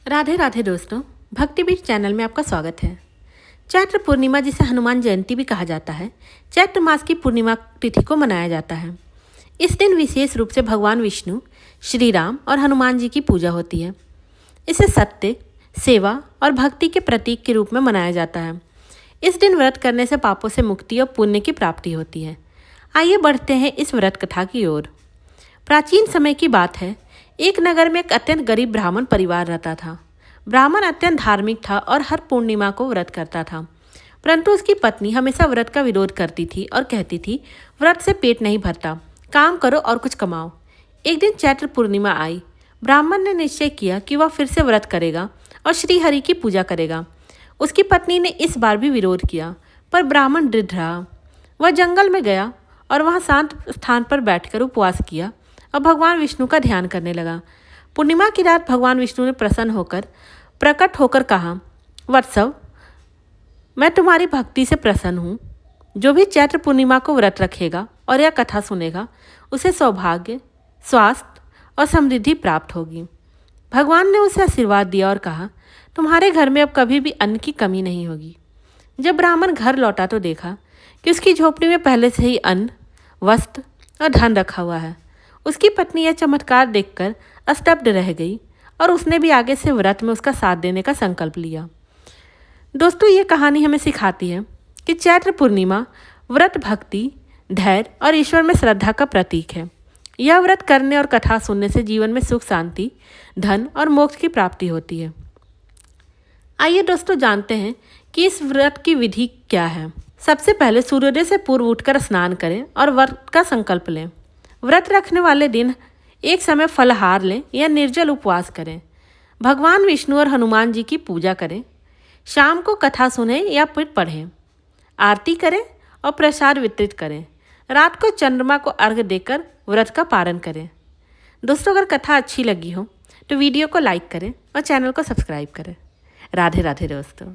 राधे राधे दोस्तों, भक्ति beat channel में आपका स्वागत है। चैत्र पूर्णिमा, जिसे हनुमान जयंती भी कहा जाता है, चैत्र मास की पूर्णिमा तिथि को मनाया जाता है। इस दिन विशेष रूप से भगवान विष्णु, श्री राम और हनुमान जी की पूजा होती है। इसे सत्य, सेवा और भक्ति के प्रतीक के रूप में मनाया जाता है। इस दिन व्रत करने से पापों से मुक्ति और पुण्य की प्राप्ति होती है। आइए बढ़ते हैं इस व्रत कथा की ओर। प्राचीन समय की बात है। एक नगर में एक अत्यंत गरीब ब्राह्मण परिवार रहता था। ब्राह्मण अत्यंत धार्मिक था और हर पूर्णिमा को व्रत करता था, परंतु उसकी पत्नी हमेशा व्रत का विरोध करती थी और कहती थी, व्रत से पेट नहीं भरता, काम करो और कुछ कमाओ। एक दिन चैत्र पूर्णिमा आई। ब्राह्मण ने निश्चय किया कि वह फिर से व्रत करेगा और श्री हरि की पूजा करेगा। उसकी पत्नी ने इस बार भी विरोध किया, पर ब्राह्मण दृढ़ रहा। वह जंगल में गया और वहाँ शांत स्थान पर बैठकर उपवास किया और भगवान विष्णु का ध्यान करने लगा। पूर्णिमा की रात भगवान विष्णु ने प्रकट होकर कहा, वत्सव, मैं तुम्हारी भक्ति से प्रसन्न हूँ। जो भी चैत्र पूर्णिमा को व्रत रखेगा और यह कथा सुनेगा, उसे सौभाग्य, स्वास्थ्य और समृद्धि प्राप्त होगी। भगवान ने उसे आशीर्वाद दिया और कहा, तुम्हारे घर में अब कभी भी अन्न की कमी नहीं होगी। जब ब्राह्मण घर लौटा तो देखा कि उसकी झोपड़ी में पहले से ही अन्न, वस्त्र और धन रखा हुआ है। उसकी पत्नी यह चमत्कार देखकर स्तब्ध रह गई और उसने भी आगे से व्रत में उसका साथ देने का संकल्प लिया। दोस्तों, ये कहानी हमें सिखाती है कि चैत्र पूर्णिमा व्रत भक्ति, धैर्य और ईश्वर में श्रद्धा का प्रतीक है। यह व्रत करने और कथा सुनने से जीवन में सुख, शांति, धन और मोक्ष की प्राप्ति होती है। आइए दोस्तों, जानते हैं कि इस व्रत की विधि क्या है। सबसे पहले सूर्योदय से पूर्व उठकर स्नान करें और व्रत का संकल्प लें। व्रत रखने वाले दिन एक समय फलहार लें या निर्जल उपवास करें। भगवान विष्णु और हनुमान जी की पूजा करें। शाम को कथा सुनें या फिर पढ़ें। आरती करें और प्रसाद वितरित करें। रात को चंद्रमा को अर्घ्य देकर व्रत का पारण करें। दोस्तों, अगर कथा अच्छी लगी हो तो वीडियो को लाइक करें और चैनल को सब्सक्राइब करें। राधे राधे दोस्तों।